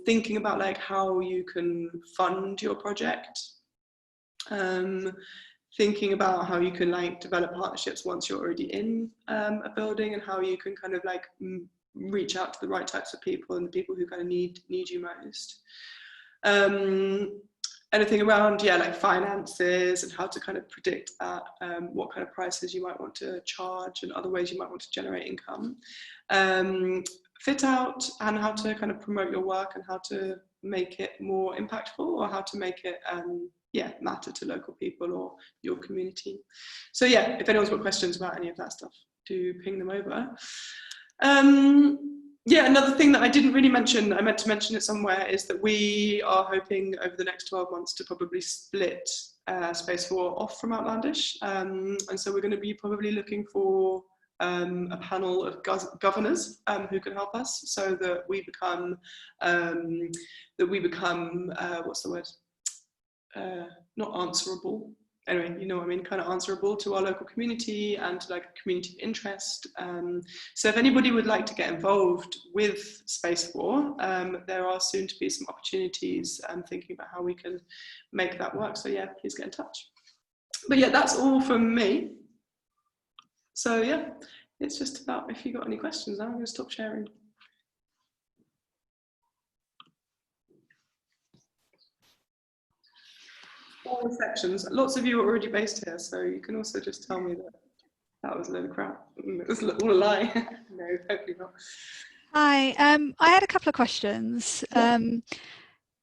Thinking about like how you can fund your project, thinking about how you can like develop partnerships once you're already in a building, and how you can kind of like reach out to the right types of people and the people who kind of need you most. Anything around, yeah, like finances and how to kind of predict that, what kind of prices you might want to charge and other ways you might want to generate income. Fit out and how to kind of promote your work and how to make it more impactful, or how to make it matter to local people or your community. So yeah, if anyone's got questions about any of that stuff, do ping them over. Yeah, another thing that I didn't really mention, I meant to mention it somewhere, is that we are hoping over the next 12 months to probably split Space 4 off from Outlandish. And so we're going to be probably looking for a panel of governors who can help us, so that we become, what's the word? Not answerable. Anyway, you know what I mean, kind of answerable to our local community and to like a community of interest. So if anybody would like to get involved with Space 4, there are soon to be some opportunities thinking about how we can make that work. So yeah, please get in touch. But yeah, that's all from me. So yeah, it's just about if you got any questions. I'm going to stop sharing. all sections. Lots of you are already based here, so you can also just tell me that that was a load of crap. It was all a lie. No, hopefully not. Hi, I had a couple of questions.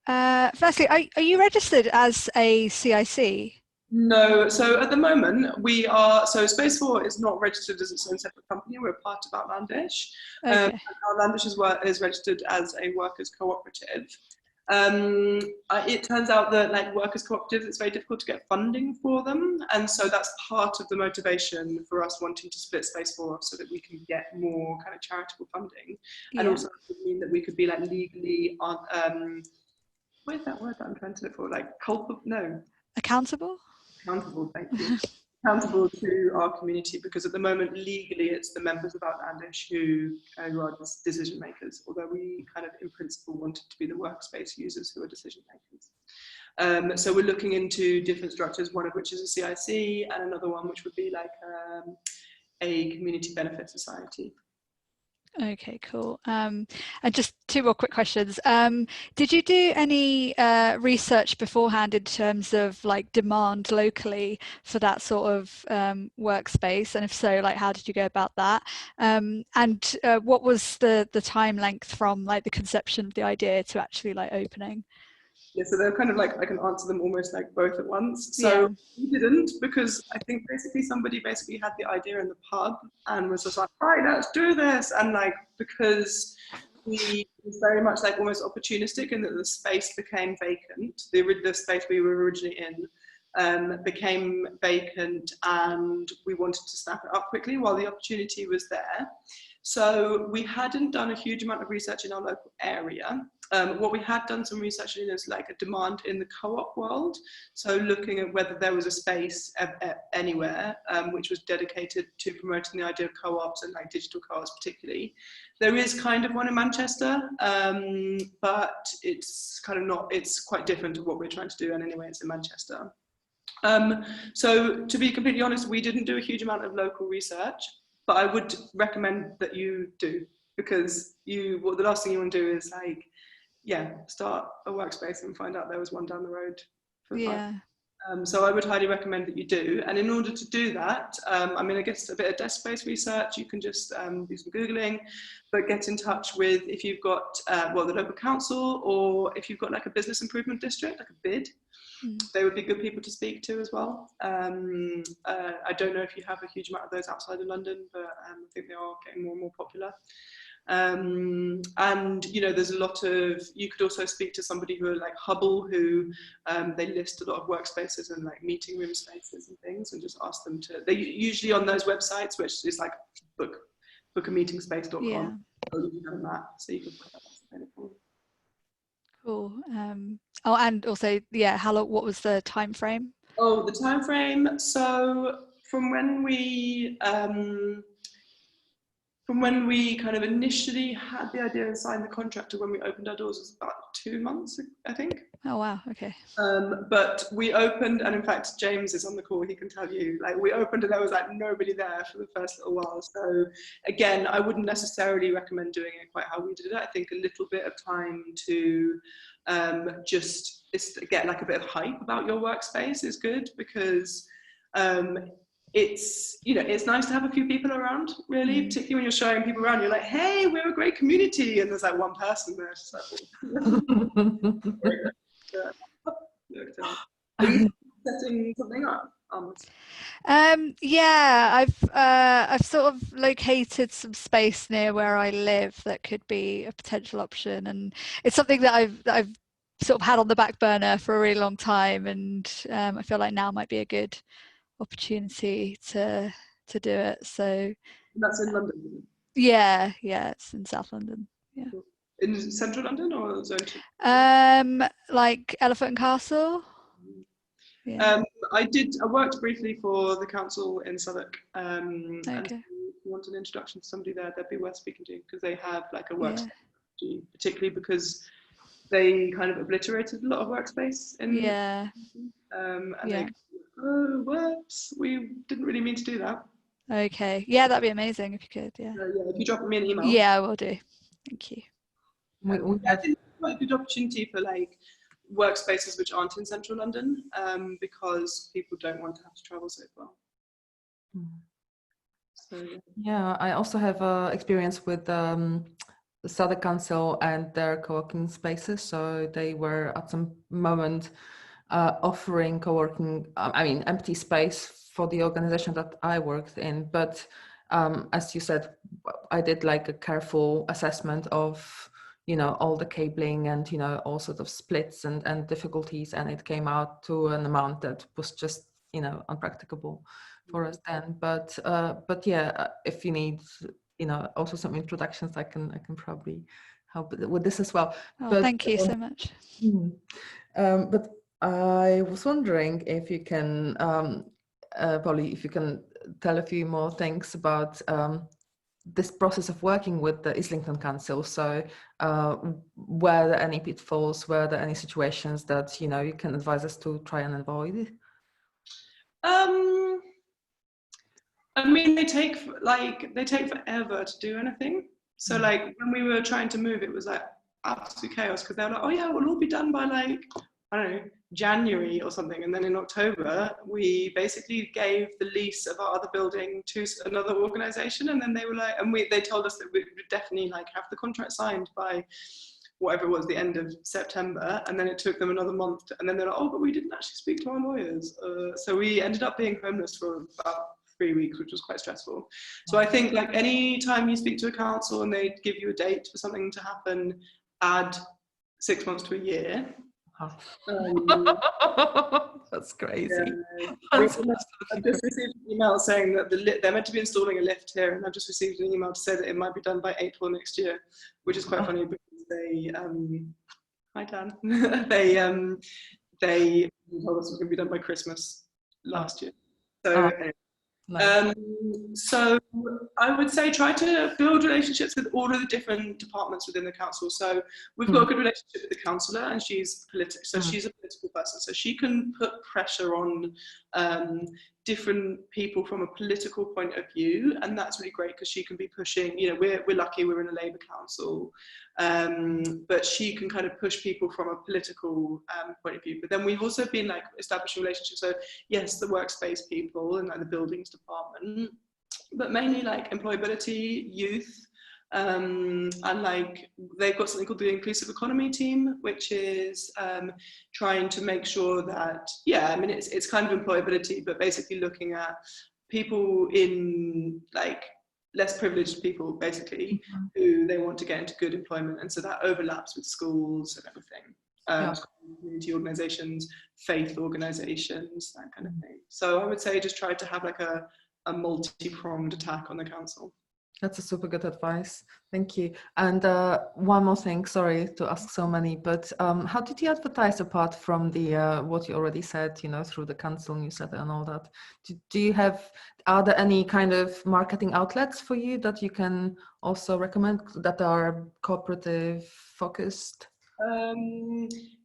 Firstly, are you registered as a CIC? No, so at the moment we are, so Space4 is not registered as its own separate company, we're part of Outlandish. Okay. Outlandish is registered as a workers' cooperative. It turns out that like workers' cooperatives, it's very difficult to get funding for them, and so that's part of the motivation for us wanting to split Space4 off so that we can get more kind of charitable funding, and also it would mean that we could be like legally on, where's that word that I'm trying to look for, like culpable, no. Accountable? Accountable, thank you. Accountable to our community, because at the moment legally it's the members of Outlandish who are the decision makers, although we kind of in principle want it to be the workspace users who are decision makers. So we're looking into different structures, one of which is a CIC and another one which would be like a community benefit society. Okay, cool. And just two more quick questions. Did you do any research beforehand in terms of like demand locally for that sort of workspace? And if so, like how did you go about that? And what was the time length from like the conception of the idea to actually like opening? Yeah, so they're kind of like, I can answer them almost like both at once. So we didn't, because I think somebody had the idea in the pub and was just like, right, let's do this. And like, because we was very much like almost opportunistic in that the space became vacant. The space we were originally in became vacant, and we wanted to snap it up quickly while the opportunity was there. So we hadn't done a huge amount of research in our local area. What we had done some research in is like a demand in the co-op world. So looking at whether there was a space anywhere which was dedicated to promoting the idea of co-ops and like digital co-ops particularly. There is kind of one in Manchester, but it's kind of not, it's quite different to what we're trying to do, and anyway it's in Manchester. So to be completely honest, we didn't do a huge amount of local research, but I would recommend that you do, because the last thing you want to do is like, start a workspace and find out there was one down the road for fun. So I would highly recommend that you do. And in order to do that, I mean, I guess a bit of desk-based research, you can just do some Googling, but get in touch with, if you've got, the local council, or if you've got like a business improvement district, like a BID, they would be good people to speak to as well. I don't know if you have a huge amount of those outside of London, but I think they are getting more and more popular. And you know, there's a lot of, you could also speak to somebody who are like Hubble, who they list a lot of workspaces and like meeting room spaces and things, and just ask them to, they usually on those websites, which is like bookameetingspace.com, you can have that, so you can put that available. Cool. Oh, and also, how long, what was the time frame? Oh, the time frame. So from when we kind of initially had the idea and signed the contract to when we opened our doors was about 2 months, I think. Oh wow, okay. But we opened, and in fact James is on the call, he can tell you, like we opened and there was like nobody there for the first little while. So again, I wouldn't necessarily recommend doing it quite how we did it. I think a little bit of time to just get like a bit of hype about your workspace is good, because it's, you know, it's nice to have a few people around, really, particularly when you're showing people around, you're like, hey, we're a great community, and there's like one person there. So. Are you setting something up? I've sort of located some space near where I live that could be a potential option, and it's something that I've sort of had on the back burner for a really long time, and I feel like now might be a good opportunity to do it. So that's in London. Yeah, it's in South London. Yeah. In central London or zone 2? Like Elephant and Castle. Yeah. I worked briefly for the council in Southwark. And if you want an introduction to somebody there, they'd be worth speaking to, because they have like a workspace strategy, particularly because they kind of obliterated a lot of workspace in and they, oh whoops, we didn't really mean to do that. Okay, yeah, that'd be amazing if you could. If you drop me an email. I will do. Thank you. I think it's quite a good opportunity for like workspaces which aren't in central London, because people don't want to have to travel so far. So, yeah, I also have experience with the Southern Council and their co-working spaces. So they were at some moment offering co-working, empty space for the organization that I worked in. But as you said, I did like a careful assessment of, all the cabling and, all sort of splits and difficulties. And it came out to an amount that was just, unpracticable for us then. But yeah, if you need, also some introductions, I can probably help with this as well. Oh, but, thank you so much. But I was wondering if you can, Polly, if you can tell a few more things about this process of working with the Islington Council. So were there any pitfalls, were there any situations that, you can advise us to try and avoid? they take forever to do anything. So like when we were trying to move, it was like absolute chaos, because they were like, oh yeah, we'll all be done by like, I don't know, January or something. And then in October, we basically gave the lease of our other building to another organization. And then they were like, they told us that we would definitely like have the contract signed by whatever it was, the end of September. And then it took them another month. And then they're like, oh, but we didn't actually speak to our lawyers. So we ended up being homeless for about 3 weeks, which was quite stressful. So I think like any time you speak to a council and they give you a date for something to happen, add 6 months to a year. That's crazy. Yeah. I've just received an email saying that they're meant to be installing a lift here, and I've just received an email to say that it might be done by April next year, which is quite funny, because they hi Dan they told us it was going to be done by Christmas last year. So Nice. So I would say try to build relationships with all of the different departments within the council. So we've got a good relationship with the councillor, and she's political, so she's a political person, so she can put pressure on different people from a political point of view, and that's really great, because she can be pushing, we're lucky we're in a Labour council, but she can kind of push people from a political point of view. But then we've also been like establishing relationships, so yes, the workspace people and like the buildings department, but mainly like employability, youth, and like they've got something called the inclusive economy team, which is trying to make sure that, it's kind of employability, but basically looking at people in like less privileged people, basically, who they want to get into good employment, and so that overlaps with schools and everything. Community organizations, faith organizations, that kind of thing. So I would say just try to have like a multi-pronged attack on the council. That's a super good advice. Thank you. And one more thing, sorry to ask so many, but how did you advertise apart from the what you already said, through the council newsletter and all that? Are there any kind of marketing outlets for you that you can also recommend that are cooperative focused?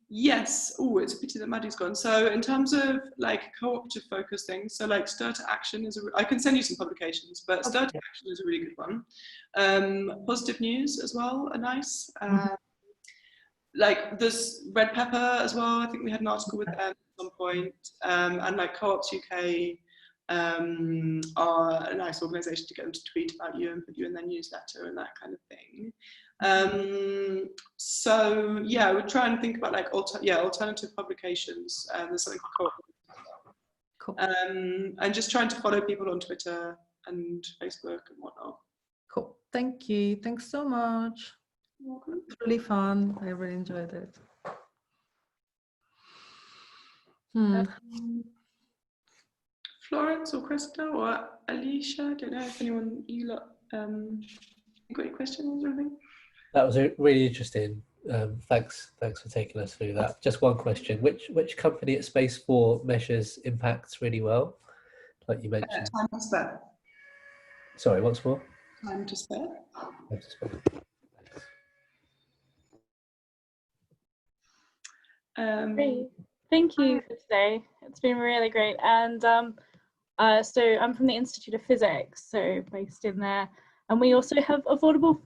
Yes. Oh, it's a pity that Maddie's gone. So in terms of like cooperative focus things, so like Stir to Action is I can send you some publications, but Stir to Action is a really good one. Positive News as well are nice. Like there's Red Pepper as well. I think we had an article with them at some point. And like Co-ops UK are a nice organisation to get them to tweet about you and put you in their newsletter and that kind of thing. So yeah, I would try and think about like alternative publications. There's something called Cool. And just trying to follow people on Twitter and Facebook and whatnot. Cool. Thank you. Thanks so much. You're welcome. It's really fun. I really enjoyed it. Florence or Krista or Alicia, I don't know if anyone you lot got any questions or anything. That was really interesting. Thanks for taking us through that. Just one question: which company at Space 4 measures impacts really well, like you mentioned? Time to Spare. Sorry, once more. Time to Spare. Time to Spare. Great. Thank you for today. It's been really great. And so I'm from the Institute of Physics, so based in there. And we also have affordable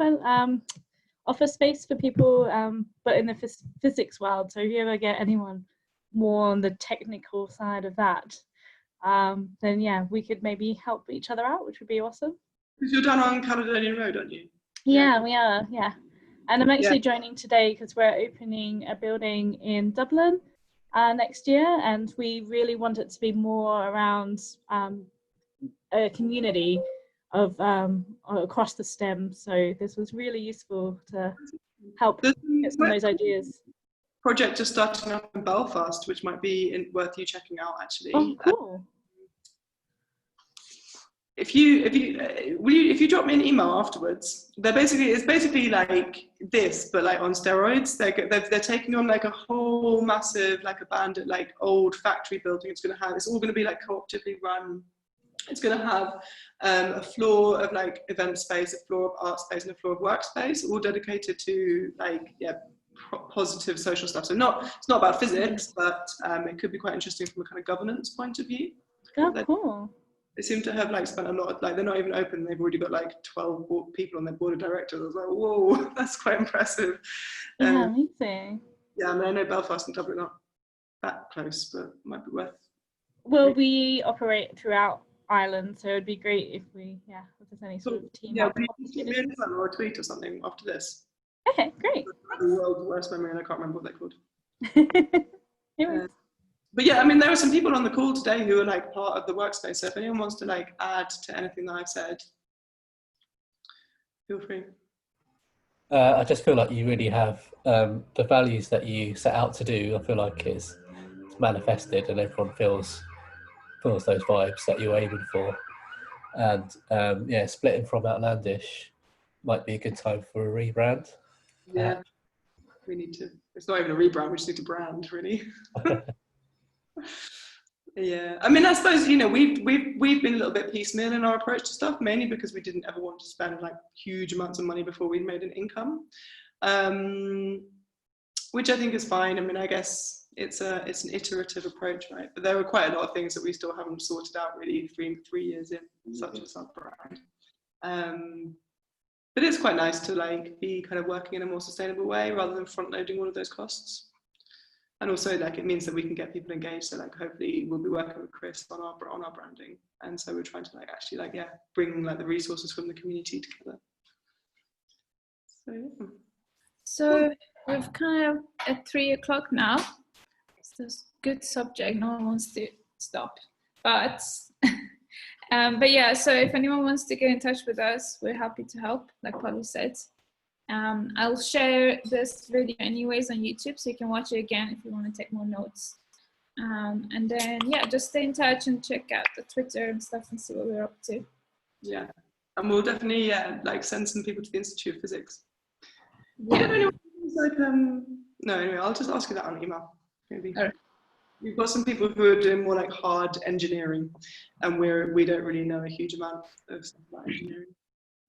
offer space for people, but in the physics world. So if you ever get anyone more on the technical side of that, then yeah, we could maybe help each other out, which would be awesome. Because you're down on Caledonian Road, aren't you? Yeah, we are, yeah. And I'm actually joining today because we're opening a building in Dublin next year, and we really want it to be more around a community of across the STEM. So this was really useful to help get some of those ideas. Project just starting up in Belfast, which might be worth you checking out actually. Oh, cool. If you drop me an email afterwards, it's basically like this, but like on steroids. They're taking on like a whole massive, like abandoned, like old factory building. It's all going to be like cooperatively run. It's going to have a floor of like event space, a floor of art space, and a floor of workspace, all dedicated to like positive social stuff. So it's not about physics, but it could be quite interesting from a kind of governance point of view. Oh, cool. They seem to have like spent a lot of, like, they're not even open. They've already got like 12 people on their board of directors. I was like, whoa, that's quite impressive. Yeah, amazing. Yeah, I mean, I know Belfast and Dublin aren't that close, but it might be worth. Well, we operate throughout Ireland, so it'd be great if if there's any sort of team up. Yeah, or a tweet or something after this. Okay, great. The world's worst memory, and I can't remember what they're called. Anyways. But yeah, I mean, there were some people on the call today who are like part of the workspace. So if anyone wants to like add to anything that I've said, feel free. I just feel like you really have the values that you set out to do. I feel like it's manifested, and everyone feels those vibes that you're aiming for. And splitting from Outlandish might be a good time for a rebrand. Yeah, we need to. It's not even a rebrand. We just need to brand, really. Yeah, I mean, I suppose, you know, we've been a little bit piecemeal in our approach to stuff, mainly because we didn't ever want to spend like huge amounts of money before we'd made an income, which I think is fine. I mean, I guess it's an iterative approach, right? But there are quite a lot of things that we still haven't sorted out really 3 years in, such as our brand. But it's quite nice to like be kind of working in a more sustainable way rather than front loading all of those costs. And also, like, it means that we can get people engaged. So, like, hopefully, we'll be working with Chris on our branding, and so we're trying to like actually like bring like the resources from the community together. So we've kind of at 3 o'clock now. It's a good subject. No one wants to stop, but yeah. So if anyone wants to get in touch with us, we're happy to help. Like Polly said. I'll share this video anyways on YouTube, so you can watch it again if you want to take more notes. And then, yeah, just stay in touch and check out the Twitter and stuff and see what we're up to. Yeah, and we'll definitely like send some people to the Institute of Physics. Yeah. Like, no, anyway, I'll just ask you that on email. Maybe. All right. We've got some people who are doing more like hard engineering, and we don't really know a huge amount of stuff about engineering.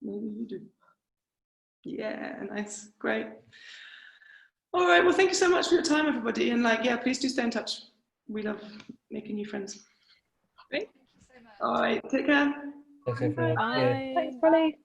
Maybe you do. Yeah, nice, great. All right, well, thank you so much for your time, everybody, and like, yeah, please do stay in touch. We love making new friends. Great. All right, take care. Thanks, everyone. Bye. Thanks, Polly.